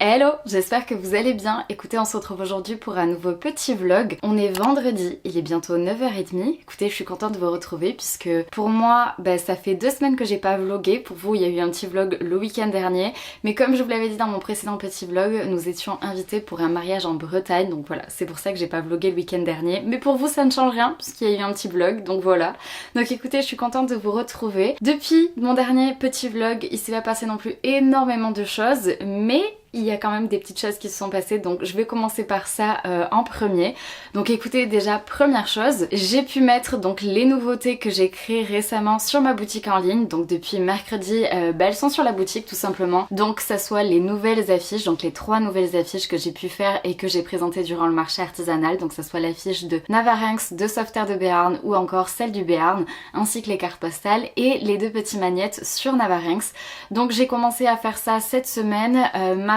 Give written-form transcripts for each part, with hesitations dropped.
Hello, j'espère que vous allez bien. Écoutez, on se retrouve aujourd'hui pour un nouveau petit vlog. On est vendredi, il est bientôt 9h30. Écoutez, je suis contente de vous retrouver puisque pour moi, ça fait 2 semaines que j'ai pas vlogué. Pour vous, il y a eu un petit vlog le week-end dernier. Mais comme je vous l'avais dit dans mon précédent petit vlog, nous étions invités pour un mariage en Bretagne. Donc voilà, c'est pour ça que j'ai pas vlogué le week-end dernier. Mais pour vous, ça ne change rien puisqu'il y a eu un petit vlog, donc voilà. Donc écoutez, je suis contente de vous retrouver. Depuis mon dernier petit vlog, il s'est pas passé non plus énormément de choses, mais il y a quand même des petites choses qui se sont passées, donc je vais commencer par ça en premier. Donc écoutez, déjà première chose, j'ai pu mettre donc les nouveautés que j'ai créées récemment sur ma boutique en ligne. Donc depuis mercredi, elles sont sur la boutique tout simplement. Donc ça soit les nouvelles affiches, donc les 3 nouvelles affiches que j'ai pu faire et que j'ai présentées durant le marché artisanal. Donc ça soit l'affiche de Navarinx, de Sauveterre de Béarn ou encore celle du Béarn, ainsi que les cartes postales et les 2 petits magnettes sur Navarinx. Donc j'ai commencé à faire ça cette semaine.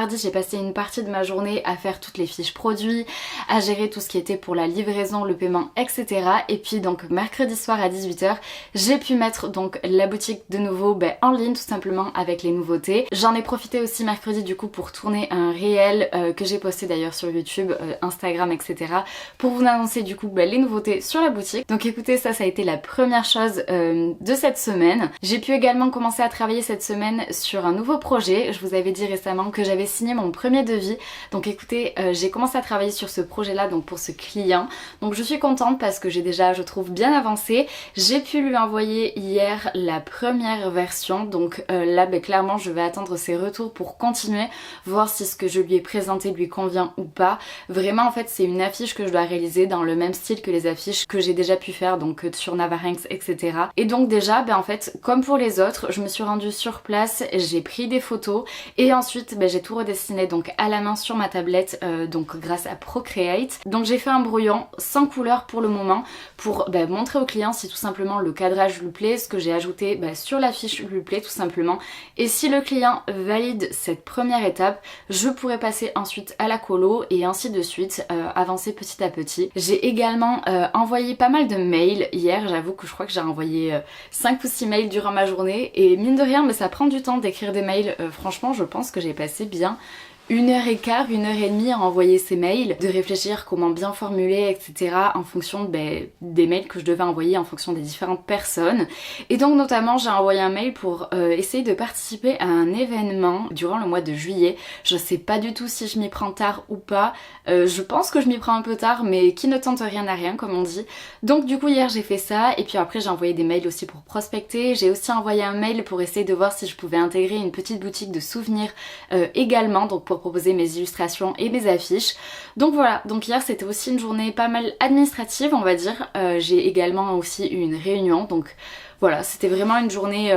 Mardi, j'ai passé une partie de ma journée à faire toutes les fiches produits, à gérer tout ce qui était pour la livraison, le paiement, etc. Et puis donc mercredi soir à 18h, j'ai pu mettre donc la boutique de nouveau en ligne tout simplement avec les nouveautés. J'en ai profité aussi mercredi du coup pour tourner un réel que j'ai posté d'ailleurs sur YouTube, Instagram, etc. pour vous annoncer du coup les nouveautés sur la boutique. Donc écoutez, ça a été la première chose de cette semaine. J'ai pu également commencer à travailler cette semaine sur un nouveau projet. Je vous avais dit récemment que j'avais signé mon premier devis. Donc écoutez, j'ai commencé à travailler sur ce projet là, donc pour ce client. Donc je suis contente parce que j'ai déjà, je trouve, bien avancé. J'ai pu lui envoyer hier la première version. Donc là clairement je vais attendre ses retours pour continuer, voir si ce que je lui ai présenté lui convient ou pas. Vraiment en fait c'est une affiche que je dois réaliser dans le même style que les affiches que j'ai déjà pu faire, donc sur Navarinx, etc. Et donc déjà en fait comme pour les autres, je me suis rendue sur place, j'ai pris des photos et ensuite j'ai tout redessiné donc à la main sur ma tablette, donc grâce à Procreate. Donc j'ai fait un brouillon sans couleur pour le moment pour montrer au client si tout simplement le cadrage lui plaît, ce que j'ai ajouté sur la fiche lui plaît tout simplement. Et si le client valide cette première étape, je pourrai passer ensuite à la colo et ainsi de suite, avancer petit à petit. J'ai également envoyé pas mal de mails hier, j'avoue que je crois que j'ai envoyé 5 ou 6 mails durant ma journée et mine de rien mais ça prend du temps d'écrire des mails, franchement je pense que j'ai passé bien 1h15, 1h30 à envoyer ces mails, de réfléchir comment bien formuler, etc. en fonction des mails que je devais envoyer en fonction des différentes personnes. Et donc notamment j'ai envoyé un mail pour essayer de participer à un événement durant le mois de juillet. Je sais pas du tout si je m'y prends tard ou pas. Je pense que je m'y prends un peu tard, mais qui ne tente rien n'a rien comme on dit. Donc du coup hier j'ai fait ça et puis après j'ai envoyé des mails aussi pour prospecter. J'ai aussi envoyé un mail pour essayer de voir si je pouvais intégrer une petite boutique de souvenirs également, donc pour proposer mes illustrations et mes affiches. Donc voilà, donc hier c'était aussi une journée pas mal administrative on va dire. J'ai également aussi eu une réunion, donc voilà, c'était vraiment une journée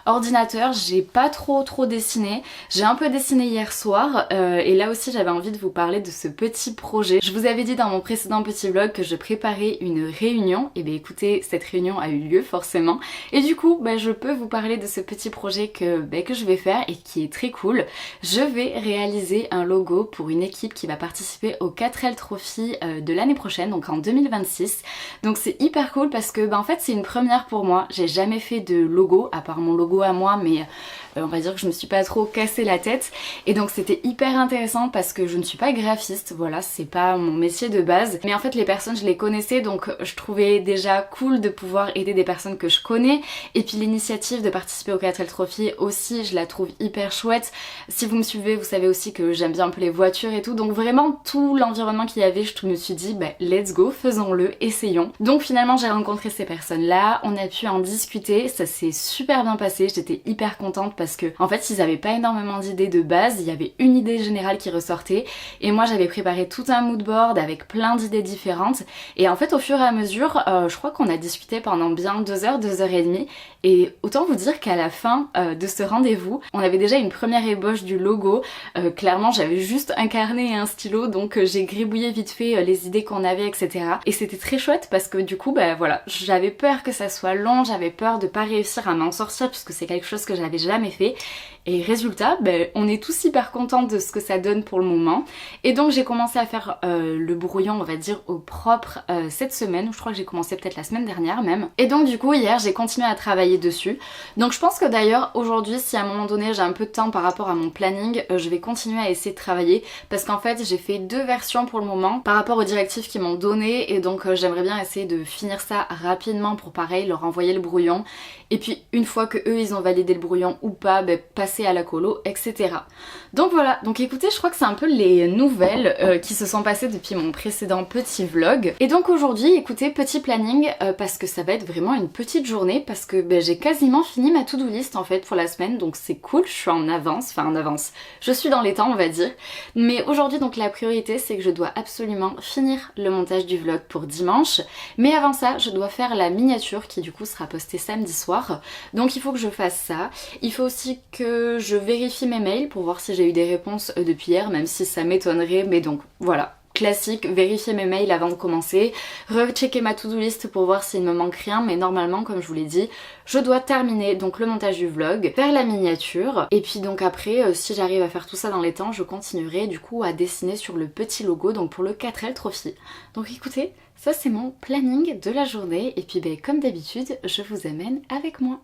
ordinateur. J'ai pas trop dessiné. J'ai un peu dessiné hier soir et là aussi j'avais envie de vous parler de ce petit projet. Je vous avais dit dans mon précédent petit vlog que je préparais une réunion. Et écoutez, cette réunion a eu lieu forcément. Et du coup, je peux vous parler de ce petit projet que je vais faire et qui est très cool. Je vais réaliser un logo pour une équipe qui va participer au 4L Trophy de l'année prochaine, donc en 2026. Donc c'est hyper cool parce que en fait c'est une première pour moi. J'ai jamais fait de logo, à part mon logo à moi, mais on va dire que je me suis pas trop cassé la tête. Et donc c'était hyper intéressant parce que je ne suis pas graphiste, voilà, c'est pas mon métier de base. Mais en fait les personnes je les connaissais, donc je trouvais déjà cool de pouvoir aider des personnes que je connais. Et puis l'initiative de participer au 4L Trophy aussi, je la trouve hyper chouette. Si vous me suivez, vous savez aussi que j'aime bien un peu les voitures et tout. Donc vraiment tout l'environnement qu'il y avait, je me suis dit let's go, faisons-le, essayons. Donc finalement j'ai rencontré ces personnes là, on a pu en discuter, ça s'est super bien passé, j'étais hyper contente parce que en fait ils avaient pas énormément d'idées de base, il y avait une idée générale qui ressortait et moi j'avais préparé tout un mood board avec plein d'idées différentes et en fait au fur et à mesure je crois qu'on a discuté pendant bien 2 heures, 2h30 et autant vous dire qu'à la fin de ce rendez-vous on avait déjà une première ébauche du logo. Clairement j'avais juste un carnet et un stylo, donc j'ai gribouillé vite fait les idées qu'on avait, etc. Et c'était très chouette parce que du coup voilà, j'avais peur que ça soit long, j'avais peur de pas réussir à m'en sortir puisque c'est quelque chose que j'avais jamais café. Et résultat, on est tous hyper contents de ce que ça donne pour le moment. Et donc j'ai commencé à faire le brouillon, on va dire, au propre cette semaine. Je crois que j'ai commencé peut-être la semaine dernière même. Et donc du coup hier j'ai continué à travailler dessus. Donc je pense que d'ailleurs aujourd'hui, si à un moment donné j'ai un peu de temps par rapport à mon planning, je vais continuer à essayer de travailler. Parce qu'en fait j'ai fait 2 versions pour le moment par rapport aux directives qu'ils m'ont données. Et donc j'aimerais bien essayer de finir ça rapidement pour pareil leur envoyer le brouillon. Et puis une fois que eux ils ont validé le brouillon ou pas, passer à la colo, etc. Donc voilà, donc écoutez, je crois que c'est un peu les nouvelles qui se sont passées depuis mon précédent petit vlog. Et donc aujourd'hui, écoutez, petit planning, parce que ça va être vraiment une petite journée, parce que j'ai quasiment fini ma to-do list en fait pour la semaine, donc c'est cool, je suis en avance, je suis dans les temps on va dire. Mais aujourd'hui donc la priorité c'est que je dois absolument finir le montage du vlog pour dimanche, mais avant ça je dois faire la miniature qui du coup sera postée samedi soir. Donc il faut que je fasse ça. Il faut aussi que je vérifie mes mails pour voir si j'ai eu des réponses depuis hier, même si ça m'étonnerait, mais donc voilà. Classique, vérifier mes mails avant de commencer, rechecker ma to-do list pour voir s'il ne me manque rien, mais normalement comme je vous l'ai dit, je dois terminer donc le montage du vlog, faire la miniature, et puis donc après si j'arrive à faire tout ça dans les temps, je continuerai du coup à dessiner sur le petit logo donc pour le 4L Trophy. Donc écoutez, ça c'est mon planning de la journée, et puis comme d'habitude, je vous amène avec moi.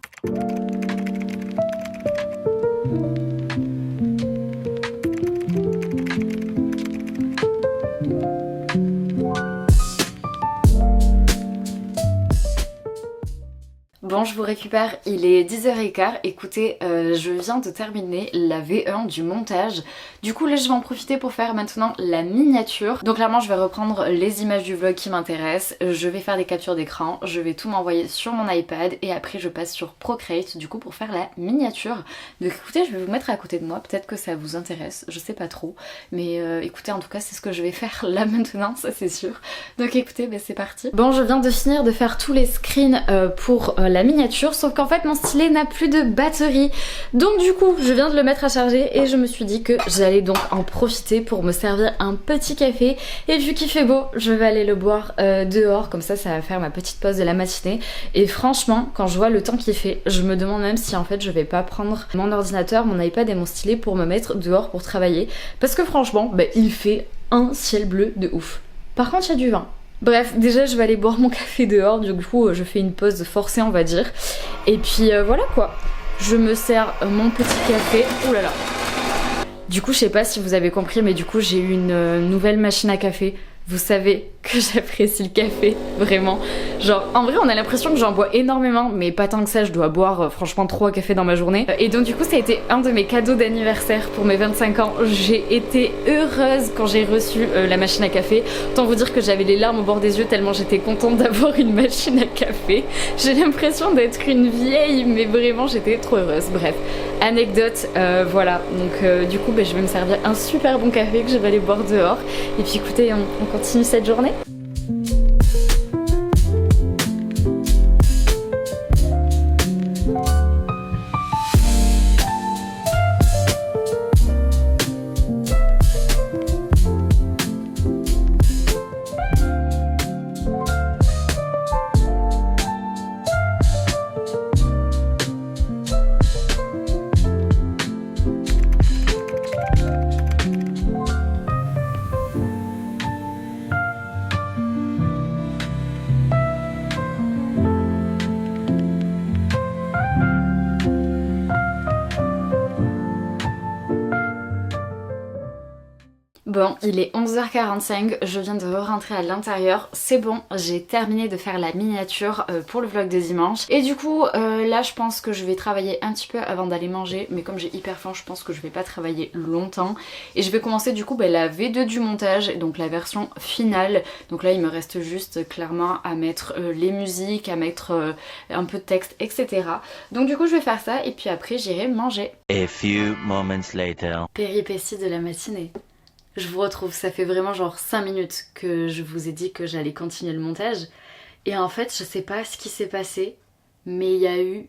Bon, je vous récupère, il est 10h15, écoutez, je viens de terminer la V1 du montage. Du coup là je vais en profiter pour faire maintenant la miniature. Donc clairement je vais reprendre les images du vlog qui m'intéressent, je vais faire des captures d'écran, je vais tout m'envoyer sur mon iPad et après je passe sur Procreate du coup pour faire la miniature. Donc écoutez, je vais vous mettre à côté de moi, peut-être que ça vous intéresse, je sais pas trop. Mais écoutez, en tout cas c'est ce que je vais faire là maintenant, ça c'est sûr. Donc écoutez, c'est parti. Bon, je viens de finir de faire tous les screens pour la miniature, sauf qu'en fait mon stylet n'a plus de batterie. Donc du coup je viens de le mettre à charger et je me suis dit que j'allais donc en profiter pour me servir un petit café. Et vu qu'il fait beau, je vais aller le boire dehors, comme ça va faire ma petite pause de la matinée. Et franchement, quand je vois le temps qu'il fait, je me demande même si en fait je vais pas prendre mon ordinateur, mon iPad et mon stylet pour me mettre dehors pour travailler. Parce que franchement, il fait un ciel bleu de ouf. Par contre il y a du vent. Bref, déjà je vais aller boire mon café dehors, du coup je fais une pause forcée on va dire. Et puis voilà quoi, je me sers mon petit café, oulala. Du coup je sais pas si vous avez compris, mais du coup j'ai eu une nouvelle machine à café. Vous savez que j'apprécie le café, vraiment. Genre, en vrai, on a l'impression que j'en bois énormément, mais pas tant que ça, je dois boire franchement 3 cafés dans ma journée. Et donc du coup, ça a été un de mes cadeaux d'anniversaire pour mes 25 ans. J'ai été heureuse quand j'ai reçu la machine à café. Autant vous dire que j'avais les larmes au bord des yeux tellement j'étais contente d'avoir une machine à café. J'ai l'impression d'être une vieille, mais vraiment, j'étais trop heureuse. Bref, anecdote, voilà. Donc du coup, je vais me servir un super bon café que je vais aller boire dehors. Et puis écoutez, on continue cette journée. Bon, il est 11h45, je viens de rentrer à l'intérieur, c'est bon, j'ai terminé de faire la miniature pour le vlog de dimanche. Et du coup, là je pense que je vais travailler un petit peu avant d'aller manger, mais comme j'ai hyper faim, je pense que je vais pas travailler longtemps. Et je vais commencer du coup la V2 du montage, donc la version finale. Donc là il me reste juste clairement à mettre les musiques, à mettre un peu de texte, etc. Donc du coup je vais faire ça et puis après j'irai manger. A few moments later. Péripéties de la matinée. Je vous retrouve, ça fait vraiment genre 5 minutes que je vous ai dit que j'allais continuer le montage. Et en fait, je sais pas ce qui s'est passé, mais il y a eu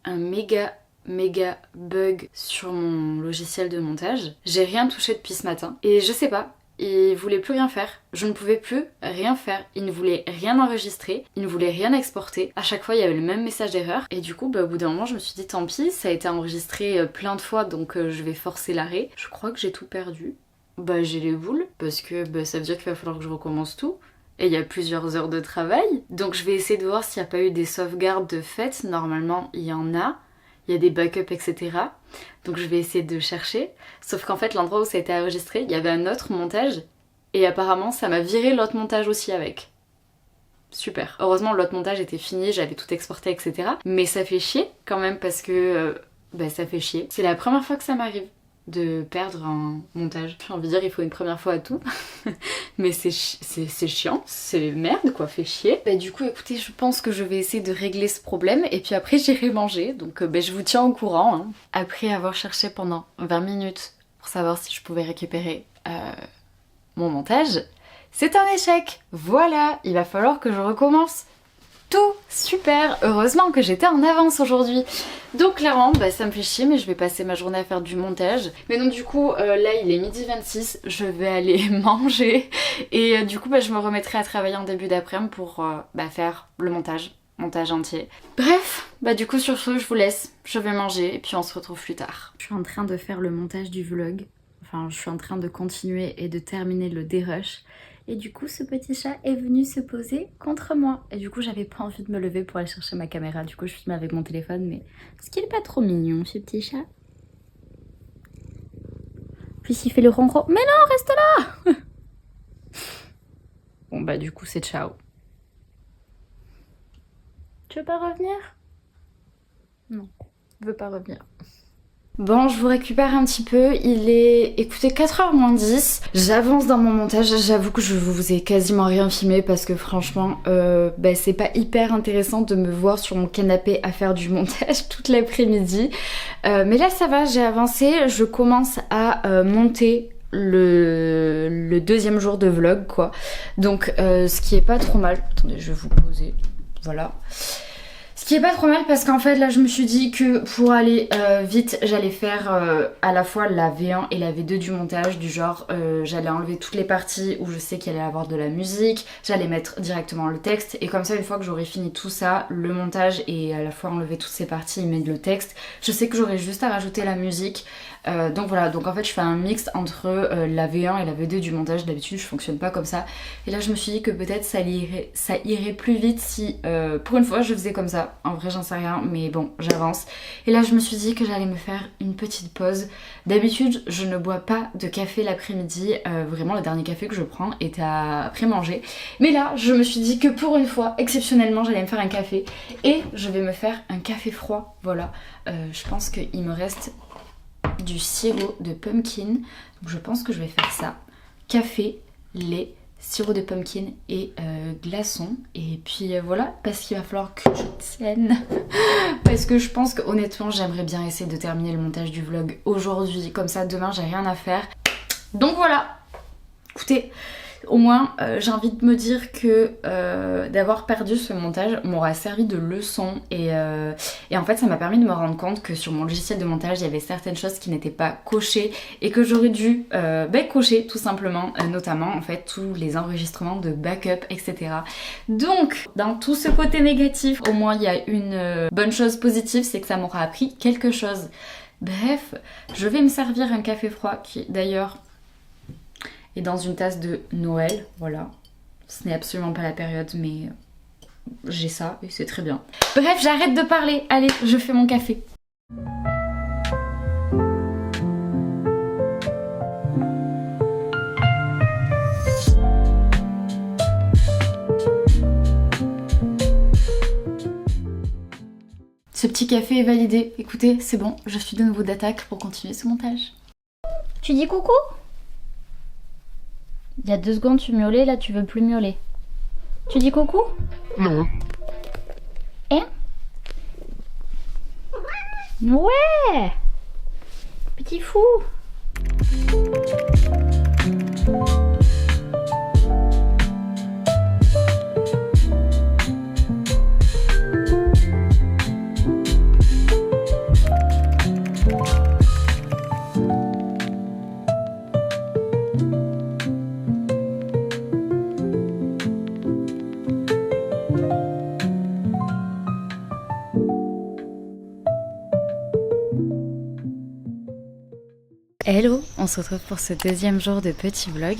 un méga bug sur mon logiciel de montage. J'ai rien touché depuis ce matin. Et je sais pas, Il voulait plus rien faire. Je ne pouvais plus rien faire. Il ne voulait rien enregistrer. Il ne voulait rien exporter. À chaque fois, il y avait le même message d'erreur. Et du coup, au bout d'un moment, je me suis dit tant pis, ça a été enregistré plein de fois, donc je vais forcer l'arrêt. Je crois que j'ai tout perdu. J'ai les boules, parce que ça veut dire qu'il va falloir que je recommence tout. Et il y a plusieurs heures de travail. Donc je vais essayer de voir s'il n'y a pas eu des sauvegardes de fait. Normalement, il y en a. Il y a des backups, etc. Donc je vais essayer de chercher. Sauf qu'en fait, l'endroit où ça a été enregistré, il y avait un autre montage. Et apparemment, ça m'a viré l'autre montage aussi avec. Super. Heureusement, l'autre montage était fini, j'avais tout exporté, etc. Mais ça fait chier quand même parce que... ça fait chier. C'est la première fois que ça m'arrive de perdre un montage. J'ai envie de dire, il faut une première fois à tout. Mais c'est chiant, c'est merde quoi, fait chier. Du coup, écoutez, je pense que je vais essayer de régler ce problème et puis après j'irai manger. Donc je vous tiens au courant. Hein. Après avoir cherché pendant 20 minutes pour savoir si je pouvais récupérer mon montage, c'est un échec. Voilà, il va falloir que je recommence. Tout super, heureusement que j'étais en avance aujourd'hui. Donc clairement, ça me fait chier, mais je vais passer ma journée à faire du montage. Mais donc du coup, là il est 12h26, je vais aller manger. Et du coup, je me remettrai à travailler en début d'après-midi pour faire le montage entier. Bref, du coup sur ce, je vous laisse, je vais manger et puis on se retrouve plus tard. Je suis en train de faire le montage du vlog. Enfin, je suis en train de continuer et de terminer le dérush. Et du coup, ce petit chat est venu se poser contre moi. Et du coup, j'avais pas envie de me lever pour aller chercher ma caméra. Du coup, je filme avec mon téléphone, mais... Est-ce qu'il est pas trop mignon, ce petit chat? Puis il fait le ronron. Mais non, reste là. Bon, du coup, c'est ciao. Tu veux pas revenir? Non, je veux pas revenir. Bon, je vous récupère un petit peu, il est, écoutez, 4h moins 10. J'avance dans mon montage, j'avoue que je vous ai quasiment rien filmé parce que franchement, c'est pas hyper intéressant de me voir sur mon canapé à faire du montage toute l'après-midi. Mais là ça va, j'ai avancé, je commence à monter le deuxième jour de vlog quoi. Donc ce qui est pas trop mal. Attendez, je vais vous poser, voilà. Ce qui est pas trop mal parce qu'en fait là je me suis dit que pour aller vite j'allais faire à la fois la V1 et la V2 du montage, du genre j'allais enlever toutes les parties où je sais qu'il allait y avoir de la musique, j'allais mettre directement le texte et comme ça une fois que j'aurai fini tout ça, le montage et à la fois enlever toutes ces parties et mettre le texte, je sais que j'aurai juste à rajouter la musique. Donc voilà, donc en fait je fais un mix entre la V1 et la V2 du montage. D'habitude je fonctionne pas comme ça. Et là je me suis dit que peut-être ça irait plus vite si pour une fois je faisais comme ça. En vrai j'en sais rien, mais bon j'avance. Et là je me suis dit que j'allais me faire une petite pause. D'habitude je ne bois pas de café l'après-midi. Vraiment le dernier café que je prends est après manger. Mais là je me suis dit que pour une fois, exceptionnellement, j'allais me faire un café. Et je vais me faire un café froid, voilà. Je pense qu'il me reste du sirop de pumpkin, donc je pense que je vais faire ça. Café, lait, sirop de pumpkin et glaçons. Et puis voilà, parce qu'il va falloir que je tienne. Parce que je pense que honnêtement j'aimerais bien essayer de terminer le montage du vlog aujourd'hui. Comme ça demain j'ai rien à faire. Donc voilà, écoutez, au moins j'ai envie de me dire que d'avoir perdu ce montage m'aura servi de leçon et en fait ça m'a permis de me rendre compte que sur mon logiciel de montage il y avait certaines choses qui n'étaient pas cochées et que j'aurais dû cocher tout simplement, notamment en fait tous les enregistrements de backup, etc. Donc dans tout ce côté négatif, au moins il y a une bonne chose positive, c'est que ça m'aura appris quelque chose. Bref, je vais me servir un café froid qui d'ailleurs et dans une tasse de Noël, voilà. Ce n'est absolument pas la période, mais j'ai ça et c'est très bien. Bref, j'arrête de parler. Allez, je fais mon café. Ce petit café est validé. Écoutez, c'est bon, je suis de nouveau d'attaque pour continuer ce montage. Tu dis coucou ? Il y a 2 secondes tu miaulais, là tu veux plus miauler. Tu dis coucou? Non. Hein? Ouais! Petit fou! Hello, on se retrouve pour ce deuxième jour de petit vlog.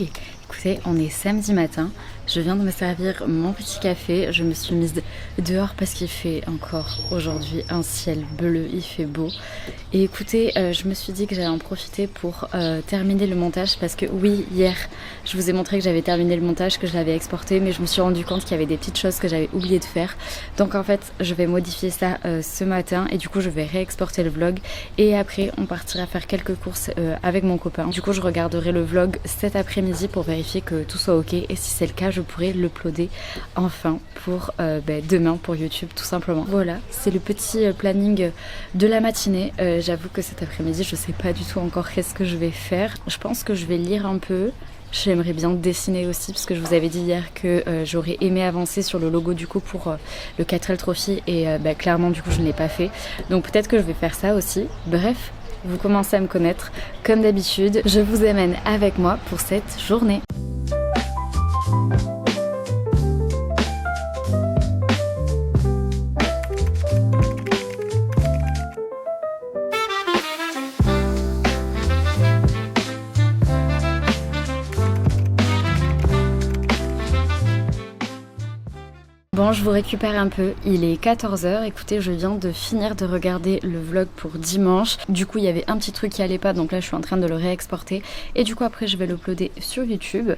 Écoutez, on est samedi matin, je viens de me servir mon petit café, je me suis mise dehors parce qu'il fait encore aujourd'hui un ciel bleu, il fait beau. Et écoutez, je me suis dit que j'allais en profiter pour terminer le montage parce que oui, hier, je vous ai montré que j'avais terminé le montage, que je l'avais exporté, mais je me suis rendu compte qu'il y avait des petites choses que j'avais oublié de faire. Donc en fait, je vais modifier ça ce matin et du coup, je vais réexporter le vlog et après, on partira faire quelques courses avec mon copain. Du coup, je regarderai le vlog cet après-midi pour vérifier que tout soit ok et si c'est le cas, je pourrai l'uploader enfin pour demain pour YouTube tout simplement. Voilà, c'est le petit planning de la matinée. J'avoue que cet après-midi, je sais pas du tout encore qu'est-ce que je vais faire. Je pense que je vais lire un peu. J'aimerais bien dessiner aussi parce que je vous avais dit hier que j'aurais aimé avancer sur le logo du coup pour le 4L Trophy et clairement du coup je ne l'ai pas fait. Donc peut-être que je vais faire ça aussi. Bref, vous commencez à me connaître. Comme d'habitude, je vous amène avec moi pour cette journée. Bon, je vous récupère un peu, il est 14 h, écoutez, je viens de finir de regarder le vlog pour dimanche. Du coup, il y avait un petit truc qui allait pas, donc là je suis en train de le réexporter. Et du coup, après, je vais l'uploader sur YouTube.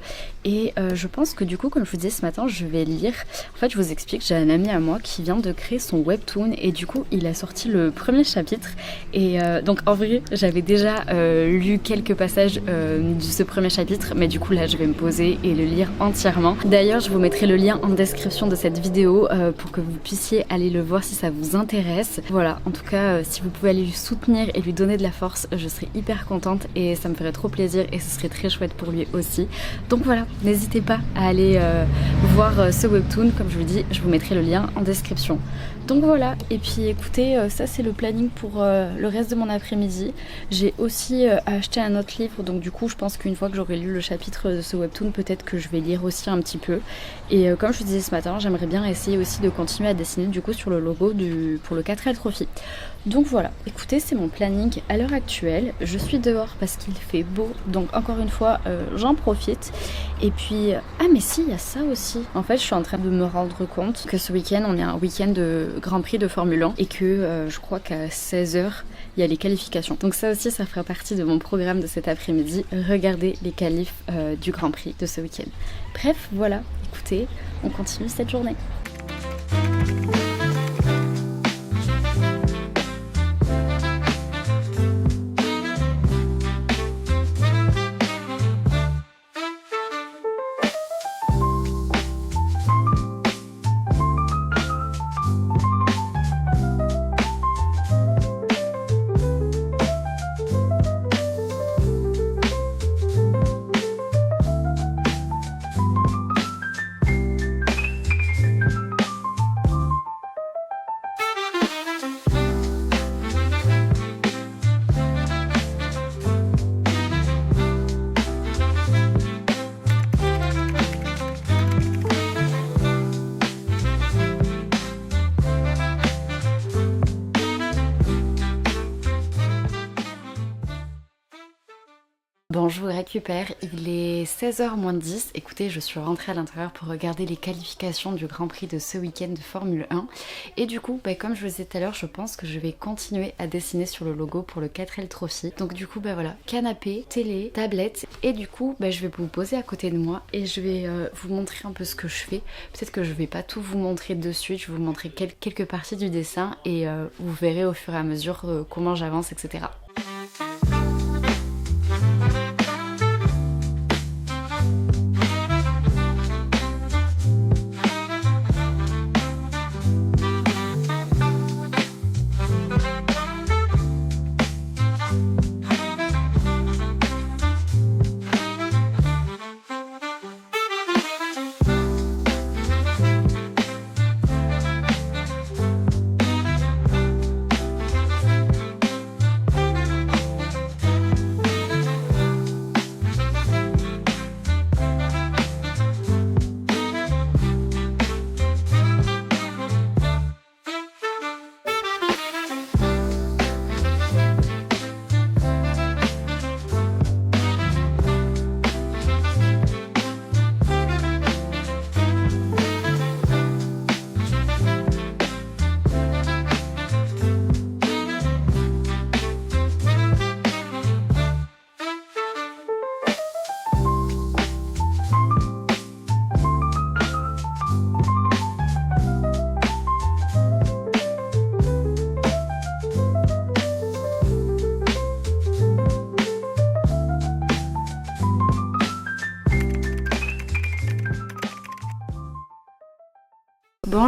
Et je pense que du coup, comme je vous disais ce matin, je vais lire. En fait, je vous explique, j'ai un ami à moi qui vient de créer son webtoon. Et du coup, il a sorti le premier chapitre. Et donc, en vrai, j'avais déjà lu quelques passages de ce premier chapitre. Mais du coup, là, je vais me poser et le lire entièrement. D'ailleurs, je vous mettrai le lien en description de cette vidéo pour que vous puissiez aller le voir si ça vous intéresse. Voilà, en tout cas si vous pouvez aller lui soutenir et lui donner de la force, je serais hyper contente et ça me ferait trop plaisir et ce serait très chouette pour lui aussi. Donc voilà, n'hésitez pas à aller voir ce webtoon, comme je vous dis, je vous mettrai le lien en description. Donc voilà, et puis écoutez, ça c'est le planning pour le reste de mon après-midi. J'ai aussi acheté un autre livre, donc du coup je pense qu'une fois que j'aurai lu le chapitre de ce webtoon, peut-être que je vais lire aussi un petit peu. Et comme je vous disais ce matin, j'aimerais bien essayer aussi de continuer à dessiner du coup sur le logo pour le 4L Trophy. Donc voilà, écoutez, c'est mon planning à l'heure actuelle. Je suis dehors parce qu'il fait beau, donc encore une fois, j'en profite. Et puis, ah mais si, il y a ça aussi. En fait, je suis en train de me rendre compte que ce week-end, on est un week-end de Grand Prix de Formule 1 et que je crois qu'à 16 h, il y a les qualifications. Donc ça aussi, ça fera partie de mon programme de cet après-midi. Regardez les qualifs du Grand Prix de ce week-end. Bref, voilà, écoutez, on continue cette journée. Bon, je vous récupère, il est 16 h moins 10. Écoutez, je suis rentrée à l'intérieur pour regarder les qualifications du Grand Prix de ce week-end de Formule 1. Et du coup, comme je vous disais tout à l'heure, je pense que je vais continuer à dessiner sur le logo pour le 4L Trophy. Donc du coup, voilà, canapé, télé, tablette. Et du coup, je vais vous poser à côté de moi et je vais vous montrer un peu ce que je fais. Peut-être que je vais pas tout vous montrer de suite, je vais vous montrer quelques parties du dessin et vous verrez au fur et à mesure comment j'avance, etc.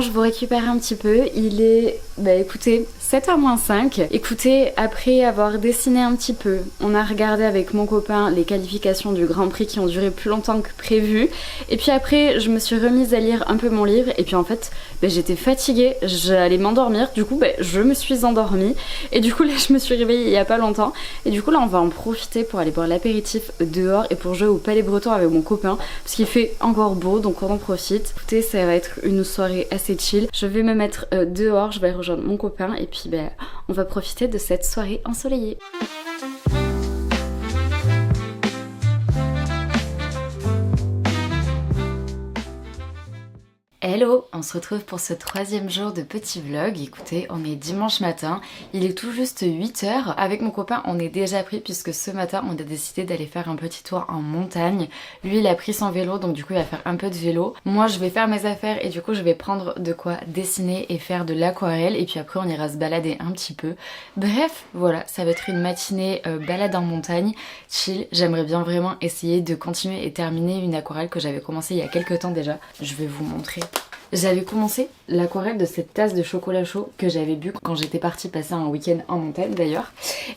Bon, je vous récupère un petit peu. Il est, écoutez, 7h-5. Écoutez, après avoir dessiné un petit peu, on a regardé avec mon copain les qualifications du Grand Prix qui ont duré plus longtemps que prévu. Et puis après, je me suis remise à lire un peu mon livre. Et puis en fait, j'étais fatiguée, j'allais m'endormir. Du coup, je me suis endormie. Et du coup, là, je me suis réveillée il y a pas longtemps. Et du coup, là, on va en profiter pour aller boire l'apéritif dehors et pour jouer au Palais Breton avec mon copain. Parce qu'il fait encore beau, donc on en profite. Écoutez, ça va être une soirée assez chill. Je vais me mettre dehors, je vais rejoindre mon copain. Et puis on va profiter de cette soirée ensoleillée. Hello, on se retrouve pour ce 3e jour de petit vlog. Écoutez, on est dimanche matin, il est tout juste 8h. Avec mon copain, on est déjà pris puisque ce matin, on a décidé d'aller faire un petit tour en montagne. Lui, il a pris son vélo, donc du coup, il va faire un peu de vélo. Moi, je vais faire mes affaires et du coup, je vais prendre de quoi dessiner et faire de l'aquarelle. Et puis après, on ira se balader un petit peu. Bref, voilà, ça va être une matinée balade en montagne, chill. J'aimerais bien vraiment essayer de continuer et terminer une aquarelle que j'avais commencé il y a quelques temps déjà. Je vais vous montrer. J'avais commencé l'aquarelle de cette tasse de chocolat chaud que j'avais bu quand j'étais partie passer un week-end en montagne d'ailleurs.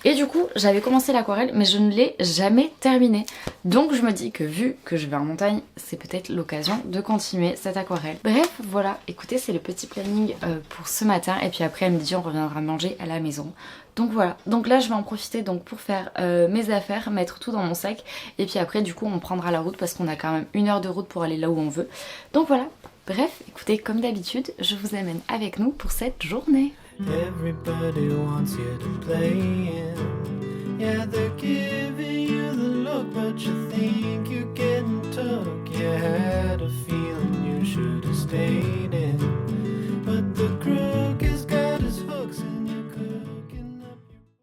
Et du coup, j'avais commencé l'aquarelle mais je ne l'ai jamais terminée. Donc je me dis que vu que je vais en montagne, c'est peut-être l'occasion de continuer cette aquarelle. Bref, voilà, écoutez, c'est le petit planning pour ce matin. Et puis après à midi, on reviendra manger à la maison. Donc voilà, donc là je vais en profiter donc pour faire mes affaires, mettre tout dans mon sac. Et puis après du coup on prendra la route parce qu'on a quand même 1 heure de route pour aller là où on veut. Donc voilà. Bref, écoutez, comme d'habitude, je vous amène avec nous pour cette journée. Everybody wants you to play in. Yeah, they're giving you the look, but you think you're getting took. You had a feeling you should have stayed in. But the crook has got his hooks and you're cooking up.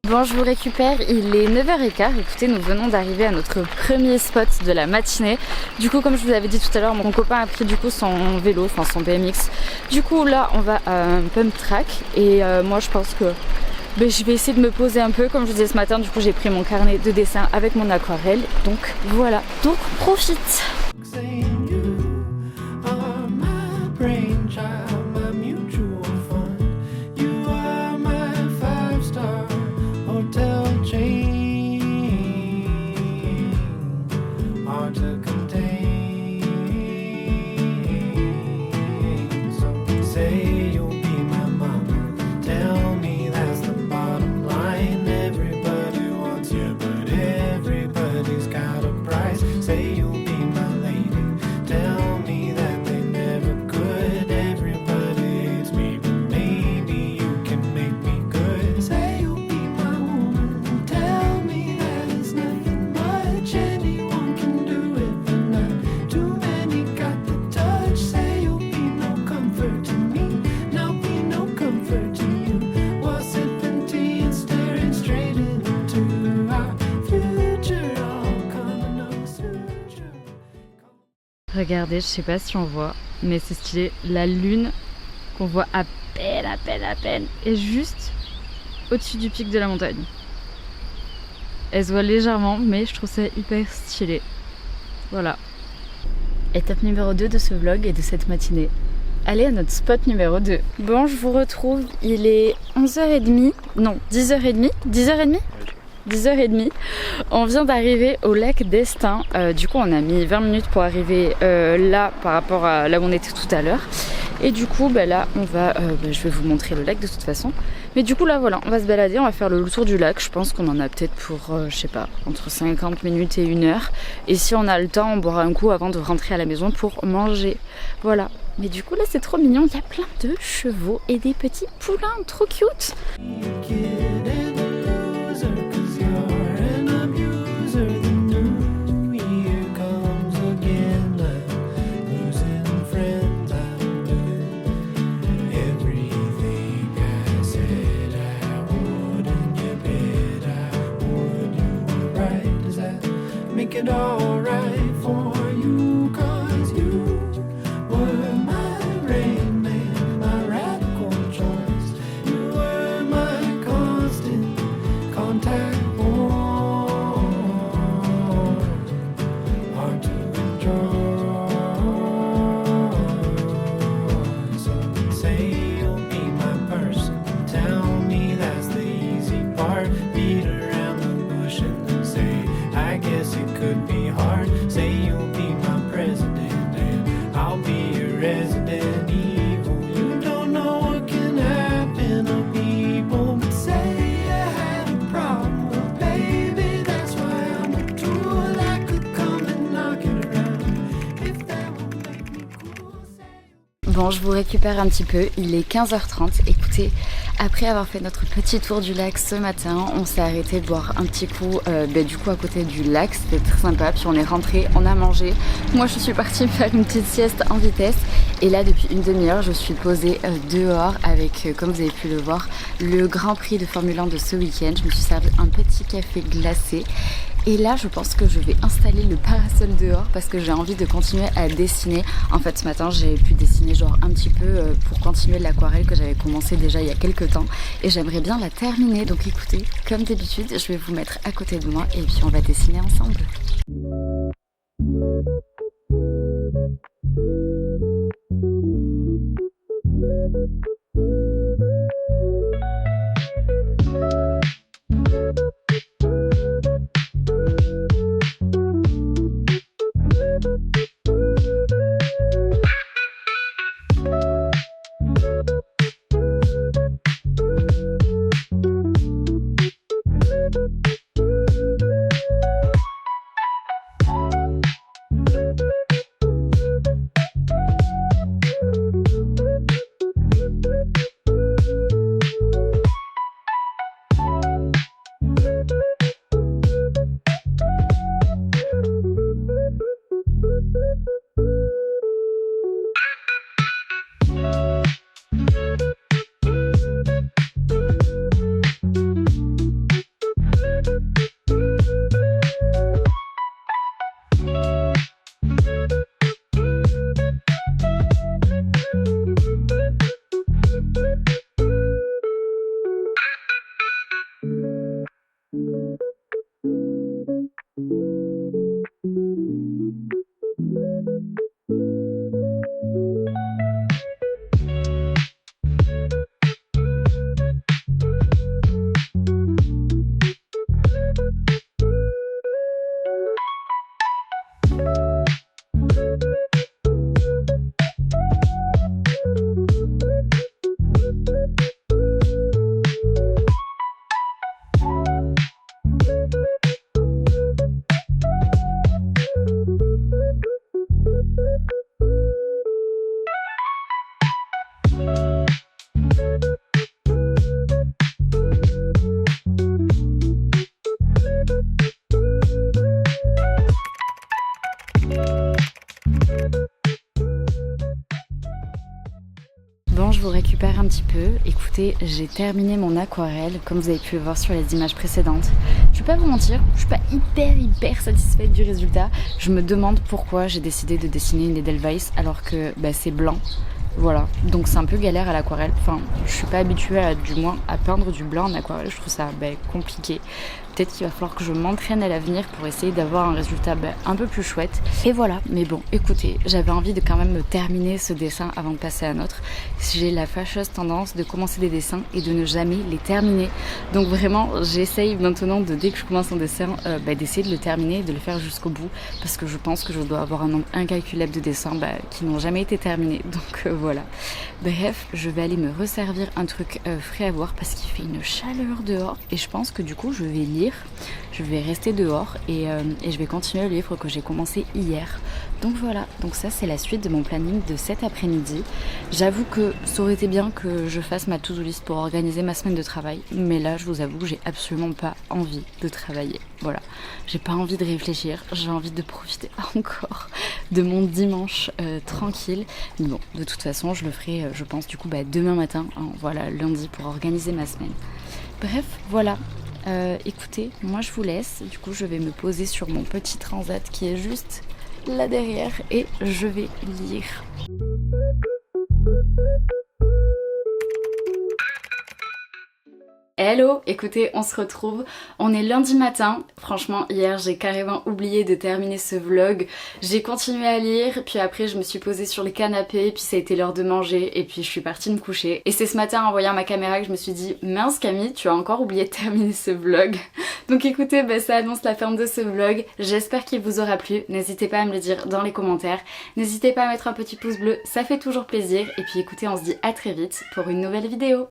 Bon, je vous récupère, il est 9h15. Écoutez, nous venons d'arriver à notre premier spot de la matinée. Du coup, comme je vous avais dit tout à l'heure, mon copain a pris du coup son vélo, enfin son BMX. Du coup, là, on va à un pump track. Et moi, je pense que je vais essayer de me poser un peu. Comme je vous disais ce matin, du coup, j'ai pris mon carnet de dessin avec mon aquarelle. Donc voilà, donc profite. Regardez, je sais pas si on voit, mais c'est stylé, la lune qu'on voit à peine, est juste au-dessus du pic de la montagne. Elle se voit légèrement, mais je trouve ça hyper stylé. Voilà. Étape numéro 2 de ce vlog et de cette matinée. Allez à notre spot numéro 2. Bon, je vous retrouve, il est 11h30, non, 10h30, 10h30, on vient d'arriver au lac d'Estaing. Du coup on a mis 20 minutes pour arriver là par rapport à là où on était tout à l'heure. Et du coup là on va, je vais vous montrer le lac de toute façon. Mais du coup là voilà, on va se balader, on va faire le tour du lac. Je pense qu'on en a peut-être pour, je sais pas, entre 50 minutes et 1 heure. Et si on a le temps, on boira un coup avant de rentrer à la maison pour manger. Voilà. Mais du coup là c'est trop mignon, il y a plein de chevaux et des petits poulains, trop cute. It all right for you, 'cause you were my rain man, my radical choice. You were my constant contact point, hard to enjoy. So Bon, je vous récupère un petit peu, il est 15h30. Écoutez, après avoir fait notre petit tour du lac ce matin, on s'est arrêté boire un petit coup, du coup à côté du lac, c'était très sympa. Puis on est rentré, on a mangé. Moi je suis partie me faire une petite sieste en vitesse. Et là depuis une demi-heure, je suis posée dehors avec, comme vous avez pu le voir, le Grand Prix de Formule 1 de ce week-end. Je me suis servi un petit café glacé. Et là je pense que je vais installer le parasol dehors parce que j'ai envie de continuer à dessiner. En fait ce matin j'ai pu dessiner genre un petit peu pour continuer l'aquarelle que j'avais commencé déjà il y a quelques temps. Et j'aimerais bien la terminer, donc écoutez, comme d'habitude je vais vous mettre à côté de moi et puis on va dessiner ensemble. Bon, je vous récupère un petit peu. Écoutez, j'ai terminé mon aquarelle, comme vous avez pu le voir sur les images précédentes. Je vais pas vous mentir, je suis pas hyper satisfaite du résultat. Je me demande pourquoi j'ai décidé de dessiner une Edelweiss alors que c'est blanc. Voilà, donc c'est un peu galère à l'aquarelle. Enfin, je suis pas habituée du moins à peindre du blanc en aquarelle. Je trouve ça compliqué. Peut-être qu'il va falloir que je m'entraîne à l'avenir pour essayer d'avoir un résultat un peu plus chouette. Et voilà, mais bon, écoutez, j'avais envie de quand même terminer ce dessin avant de passer à un autre. J'ai la fâcheuse tendance de commencer des dessins et de ne jamais les terminer. Donc vraiment, j'essaye maintenant, dès que je commence un dessin, d'essayer de le terminer et de le faire jusqu'au bout. Parce que je pense que je dois avoir un nombre incalculable de dessins qui n'ont jamais été terminés. Donc voilà. Bref, je vais aller me resservir un truc frais à boire parce qu'il fait une chaleur dehors. Et je pense que du coup, je vais lire. Je vais rester dehors et je vais continuer le livre que j'ai commencé hier. Donc voilà, donc ça c'est la suite de mon planning de cet après-midi. J'avoue que ça aurait été bien que je fasse ma to-do list pour organiser ma semaine de travail, mais là je vous avoue que j'ai absolument pas envie de travailler. Voilà, j'ai pas envie de réfléchir, j'ai envie de profiter encore de mon dimanche tranquille. Mais bon, de toute façon je le ferai je pense du coup demain matin, voilà, lundi, pour organiser ma semaine. Bref, voilà. Écoutez, moi je vous laisse, du coup je vais me poser sur mon petit transat qui est juste là derrière et je vais lire. Hello, écoutez, on se retrouve, on est lundi matin. Franchement hier j'ai carrément oublié de terminer ce vlog. J'ai continué à lire, puis après je me suis posée sur le canapé, puis ça a été l'heure de manger et puis je suis partie me coucher. Et c'est ce matin en voyant ma caméra que je me suis dit mince Camille, tu as encore oublié de terminer ce vlog. Donc écoutez, ça annonce la fin de ce vlog. J'espère qu'il vous aura plu, n'hésitez pas à me le dire dans les commentaires. N'hésitez pas à mettre un petit pouce bleu, ça fait toujours plaisir. Et puis écoutez, on se dit à très vite pour une nouvelle vidéo.